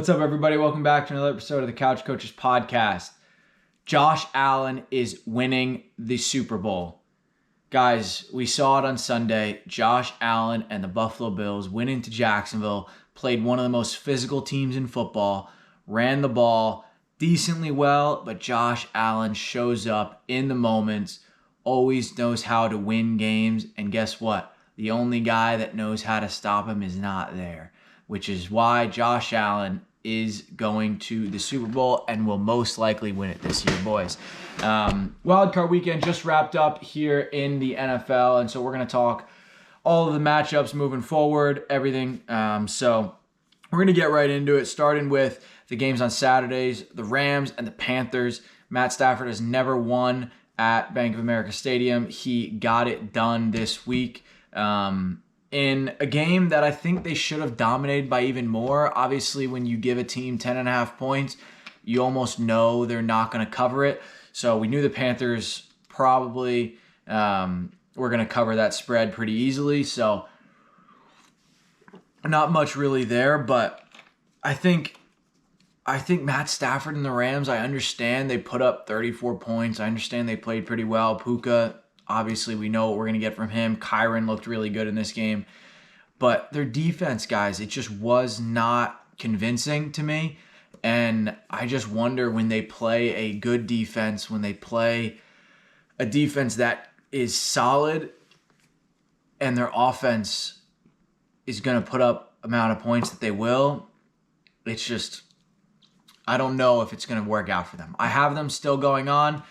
What's up, everybody? Welcome back to another episode of the Couch Coaches Podcast. Josh Allen is winning the Super Bowl. Guys, we saw it on Sunday. Josh Allen and the Buffalo Bills went into Jacksonville, played one of the most physical teams in football, ran the ball decently well, but Josh Allen shows up in the moments, always knows how to win games, and guess what? The only guy that knows how to stop him is not there, which is why Josh Allen is going to the Super Bowl and will most likely win it this year, boys. Wildcard weekend just wrapped up here in the NFL, and so we're going to talk all of the matchups moving forward, everything. So we're going to get right into it, starting with the games on Saturdays, the Rams and the Panthers. Matt Stafford has never won at Bank of America Stadium. He got it done this week. In a game that I think they should have dominated by even more. Obviously, when you give a team 10.5 points, you almost know they're not going to cover it. So we knew the Panthers probably were going to cover that spread pretty easily. So not much really there, but I think Matt Stafford and the Rams, I understand they put up 34 points. I understand they played pretty well. Puka, obviously, we know what we're going to get from him. Kyron looked really good in this game. But their defense, guys, it just was not convincing to me. And I just wonder when they play a good defense, when they play a defense that is solid and their offense is going to put up amount of points that they will, it's just, I don't know if it's going to work out for them. I have them still going on,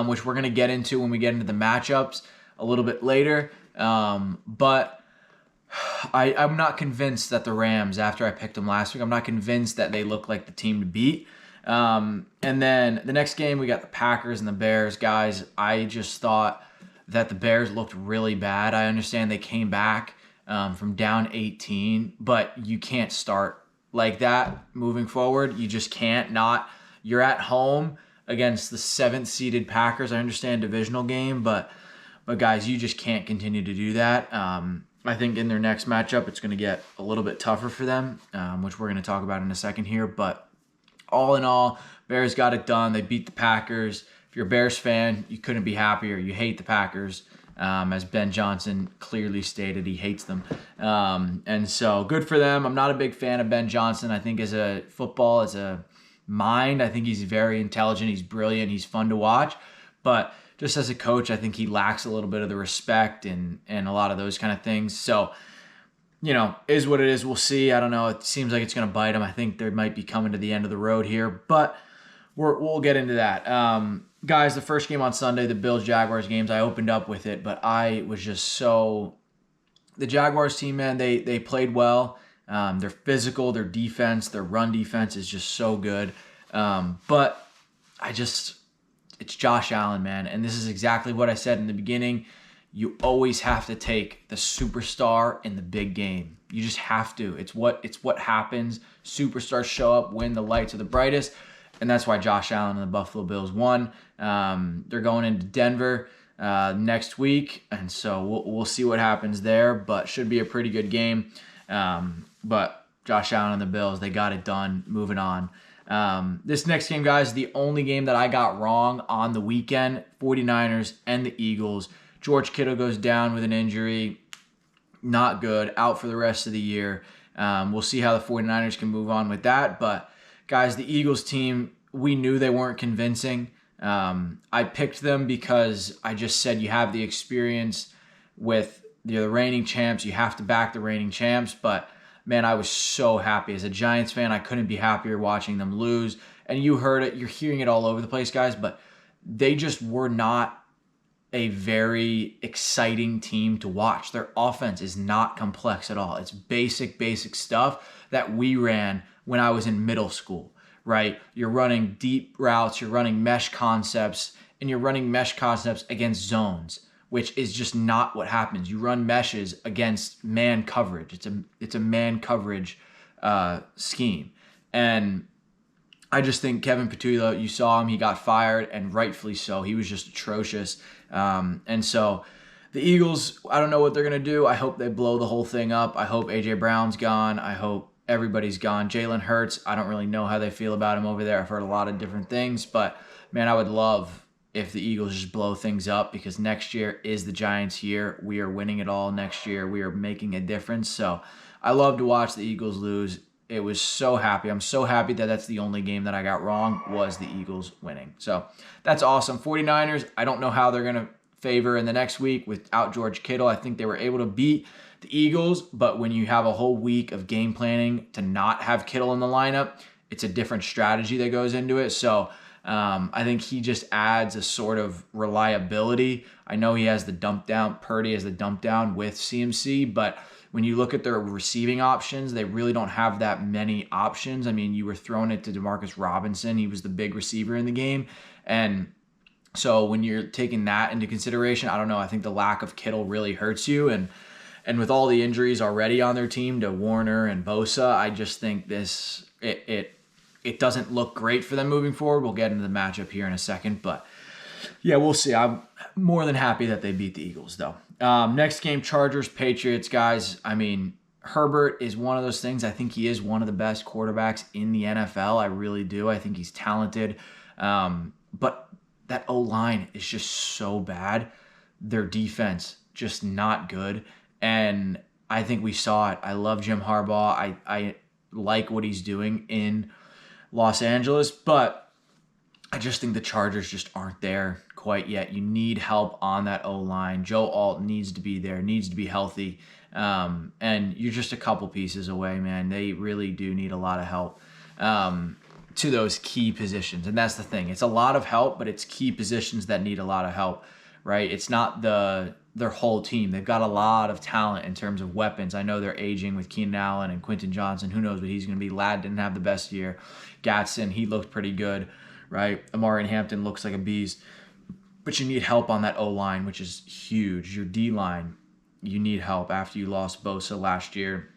which we're going to get into when we get into the matchups a little bit later. But I'm not convinced that the Rams, after I picked them last week, I'm not convinced that they look like the team to beat. And then the next game, we got the Packers and the Bears. Guys, I just thought that the Bears looked really bad. I understand they came back from down 18, but you can't start like that moving forward. You just can't. You're at home against the 7th seeded Packers. I understand divisional game, but guys, you just can't continue to do that. I think in their next matchup, it's going to get a little bit tougher for them, which we're going to talk about in a second here. But all in all, Bears got it done. They beat the Packers. If you're a Bears fan, you couldn't be happier. You hate the Packers, as Ben Johnson clearly stated. He hates them. And so good for them. I'm not a big fan of Ben Johnson. I think as a mind, I think he's very intelligent. He's brilliant. He's fun to watch. But just as a coach, I think he lacks a little bit of the respect and a lot of those kind of things. So, is what it is. We'll see. I don't know. It seems like it's going to bite him. I think they might be coming to the end of the road here, but we'll get into that. Guys, the first game on Sunday, the Bills-Jaguars games, I opened up with it, but I was just the Jaguars team, man, they played well. They're physical, their defense, their run defense is just so good. But it's Josh Allen, man. And this is exactly what I said in the beginning. You always have to take the superstar in the big game. You just have to. It's what happens. Superstars show up when the lights are the brightest. And that's why Josh Allen and the Buffalo Bills won. They're going into Denver next week. And so we'll see what happens there. But should be a pretty good game. But Josh Allen and the Bills, they got it done. Moving on. This next game, guys, the only game that I got wrong on the weekend, 49ers and the Eagles. George Kittle goes down with an injury. Not good. Out for the rest of the year. We'll see how the 49ers can move on with that. But, guys, the Eagles team, we knew they weren't convincing. I picked them because I just said you have the experience with the reigning champs. You have to back the reigning champs. But, man, I was so happy. As a Giants fan, I couldn't be happier watching them lose. And you heard it. You're hearing it all over the place, guys. But they just were not a very exciting team to watch. Their offense is not complex at all. It's basic stuff that we ran when I was in middle school, right? You're running deep routes. You're running mesh concepts. And you're running mesh concepts against zones, which is just not what happens. You run meshes against man coverage. It's a man coverage scheme. And I just think Kevin Patullo, you saw him, he got fired, and rightfully so. He was just atrocious. And so the Eagles, I don't know what they're going to do. I hope they blow the whole thing up. I hope A.J. Brown's gone. I hope everybody's gone. Jalen Hurts, I don't really know how they feel about him over there. I've heard a lot of different things, but man, I would love if the Eagles just blow things up, because next year is the Giants' year. We are winning it all next year. We are making a difference. So I love to watch the Eagles lose. It was so happy. I'm so happy that that's the only game that I got wrong, was the Eagles winning. So that's awesome. 49ers, I don't know how they're going to favor in the next week without George Kittle. I think they were able to beat the Eagles, but when you have a whole week of game planning to not have Kittle in the lineup, it's a different strategy that goes into it. So I think he just adds a sort of reliability. I know he has the dump down, Purdy has the dump down with CMC, but when you look at their receiving options, they really don't have that many options. I mean, you were throwing it to Demarcus Robinson. He was the big receiver in the game. And so when you're taking that into consideration, I don't know, I think the lack of Kittle really hurts you. And with all the injuries already on their team to Warner and Bosa, I just think it doesn't look great for them moving forward. We'll get into the matchup here in a second, but yeah, we'll see. I'm more than happy that they beat the Eagles, though. Next game, Chargers, Patriots, guys. I mean, Herbert is one of those things. I think he is one of the best quarterbacks in the NFL. I really do. I think he's talented. But that O-line is just so bad. Their defense, just not good. And I think we saw it. I love Jim Harbaugh. I like what he's doing in Los Angeles, but I just think the Chargers just aren't there quite yet. You need help on that O-line. Joe Alt needs to be there, needs to be healthy. And you're just a couple pieces away, man. They really do need a lot of help to those key positions. And that's the thing. It's a lot of help, but it's key positions that need a lot of help, right? It's not their whole team. They've got a lot of talent in terms of weapons. I know they're aging with Keenan Allen and Quentin Johnson. Who knows what he's going to be. Ladd didn't have the best year. Gatson, he looked pretty good, right? Amari Hampton looks like a beast. But you need help on that O-line, which is huge. Your D-line, you need help after you lost Bosa last year.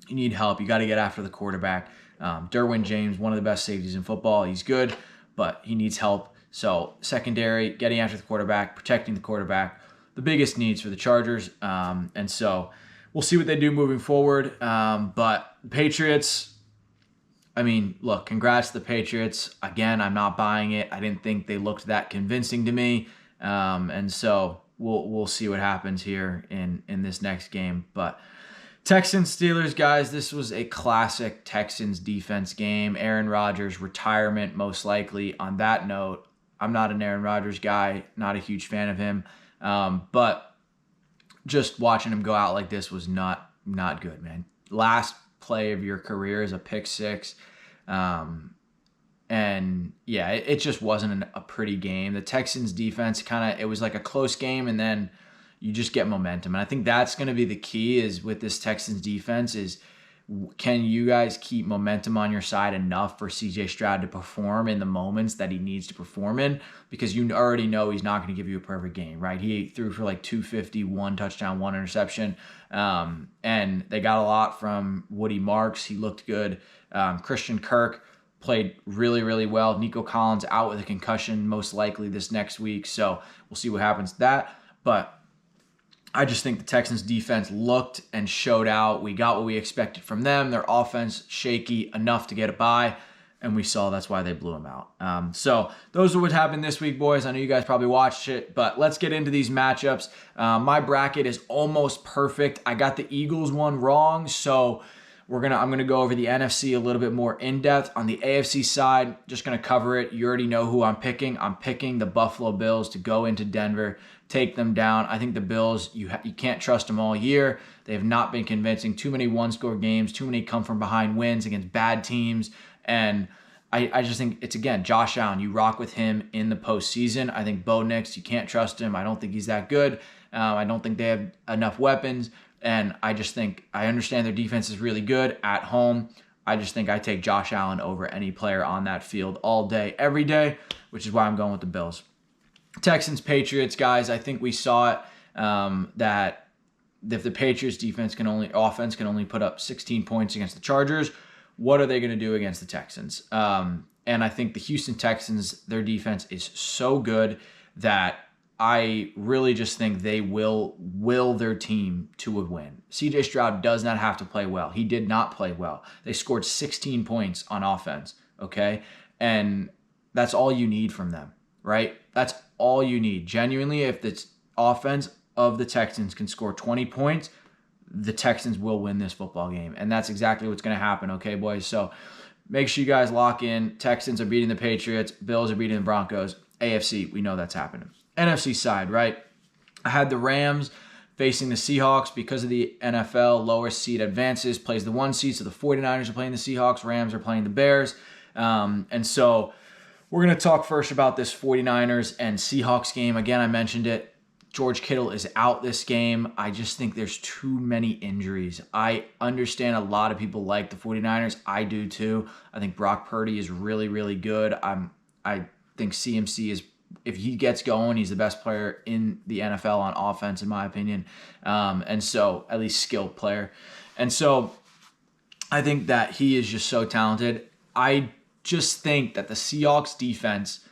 You need help. You got to get after the quarterback. Derwin James, one of the best safeties in football. He's good, but he needs help. So secondary, getting after the quarterback, protecting the quarterback, the biggest needs for the Chargers. And so we'll see what they do moving forward. But the Patriots, I mean, look, congrats to the Patriots. Again, I'm not buying it. I didn't think they looked that convincing to me. And so we'll see what happens here in this next game. But Texans, Steelers, guys, this was a classic Texans defense game. Aaron Rodgers' retirement, most likely. On that note, I'm not an Aaron Rodgers guy, not a huge fan of him. But just watching him go out like this was not good, man. Last play of your career is a pick six. And yeah, it just wasn't a pretty game. The Texans defense it was like a close game, and then you just get momentum. And I think that's going to be the key is with this Texans defense is, can you guys keep momentum on your side enough for CJ Stroud to perform in the moments that he needs to perform in? Because you already know he's not going to give you a perfect game, right? He threw for like 250, 1 touchdown, 1 interception. And they got a lot from Woody Marks. He looked good. Christian Kirk played really, really well. Nico Collins out with a concussion most likely this next week. So we'll see what happens to that. But I just think the Texans defense looked and showed out. We got what we expected from them. Their offense shaky enough to get it by, and we saw that's why they blew them out. So those are what happened this week, boys. I know you guys probably watched it, but let's get into these matchups. My bracket is almost perfect. I got the Eagles one wrong, so I'm gonna go over the NFC a little bit more in depth. On the AFC side, just gonna cover it. You already know who I'm picking. I'm picking the Buffalo Bills to go into Denver, take them down. I think the Bills, you can't trust them all year. They have not been convincing. Too many one-score games, too many come-from-behind wins against bad teams. And I just think it's, again, Josh Allen. You rock with him in the postseason. I think Bo Nix, you can't trust him. I don't think he's that good. I don't think they have enough weapons. And I just think I understand their defense is really good at home. I just think I take Josh Allen over any player on that field all day, every day, which is why I'm going with the Bills. Texans, Patriots, guys, I think we saw it that if the Patriots offense can only put up 16 points against the Chargers, what are they going to do against the Texans? And I think the Houston Texans, their defense is so good that I really just think they will their team to a win. CJ Stroud does not have to play well. He did not play well. They scored 16 points on offense, okay? And that's all you need from them, right? That's all you need. Genuinely, if the offense of the Texans can score 20 points, the Texans will win this football game. And that's exactly what's going to happen, okay, boys? So make sure you guys lock in. Texans are beating the Patriots. Bills are beating the Broncos. AFC, we know that's happening. NFC side, right? I had the Rams facing the Seahawks because of the NFL. Lower seed advances, plays the 1 seed. So the 49ers are playing the Seahawks. Rams are playing the Bears. And so we're going to talk first about this 49ers and Seahawks game. Again, I mentioned it. George Kittle is out this game. I just think there's too many injuries. I understand a lot of people like the 49ers. I do too. I think Brock Purdy is really, really good. I think CMC is, if he gets going, he's the best player in the NFL on offense, in my opinion. And so, at least skilled player. And so, I think that he is just so talented. I just think that the Seahawks defense,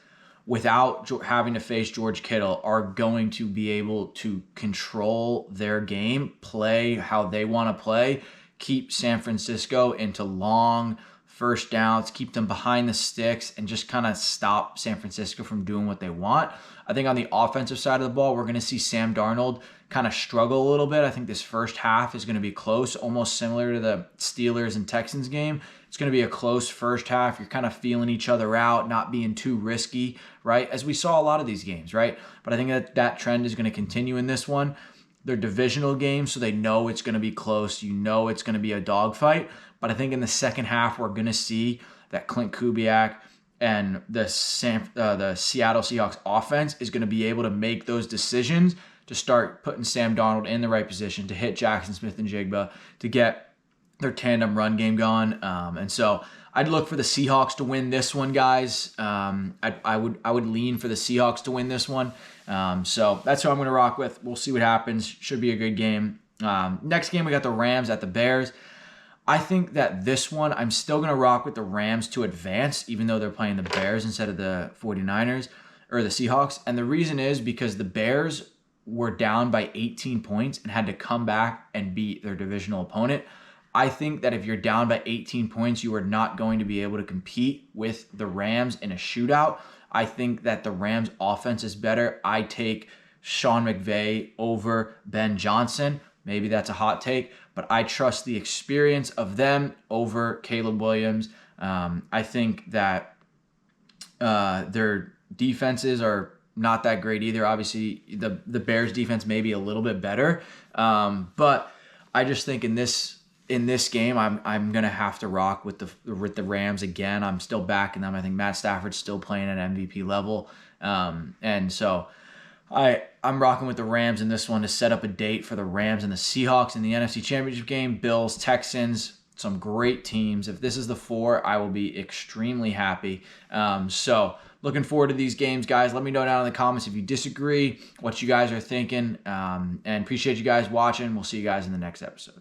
without having to face George Kittle, are going to be able to control their game, play how they want to play, keep San Francisco into long first downs, keep them behind the sticks, and just kind of stop San Francisco from doing what they want. I think on the offensive side of the ball, we're going to see Sam Darnold kind of struggle a little bit. I think this first half is going to be close, almost similar to the Steelers and Texans game. It's going to be a close first half. You're kind of feeling each other out, not being too risky, right? As we saw a lot of these games, right? But I think that trend is going to continue in this one. They're divisional games, so they know it's going to be close. You know it's going to be a dogfight. But I think in the second half, we're going to see that Clint Kubiak and the Seattle Seahawks offense is going to be able to make those decisions to start putting Sam Darnold in the right position, to hit Jackson Smith and Jigba, to get their tandem run game going. And so I'd look for the Seahawks to win this one, guys. I would lean for the Seahawks to win this one. So that's who I'm going to rock with. We'll see what happens. Should be a good game. Next game, we got the Rams at the Bears. I think that this one, I'm still going to rock with the Rams to advance, even though they're playing the Bears instead of the 49ers or the Seahawks. And the reason is because the Bears were down by 18 points and had to come back and beat their divisional opponent. I think that if you're down by 18 points, you are not going to be able to compete with the Rams in a shootout. I think that the Rams offense is better. I take Sean McVay over Ben Johnson. Maybe that's a hot take, but I trust the experience of them over Caleb Williams. I think that their defenses are not that great either. Obviously, the Bears defense may be a little bit better, but I just think in this game, I'm gonna have to rock with the Rams again. I'm still backing them. I think Matt Stafford's still playing at MVP level, and so I'm rocking with the Rams in this one to set up a date for the Rams and the Seahawks in the NFC Championship game. Bills, Texans, some great teams. If this is the 4, I will be extremely happy. So looking forward to these games, guys. Let me know down in the comments if you disagree, what you guys are thinking, and appreciate you guys watching. We'll see you guys in the next episode.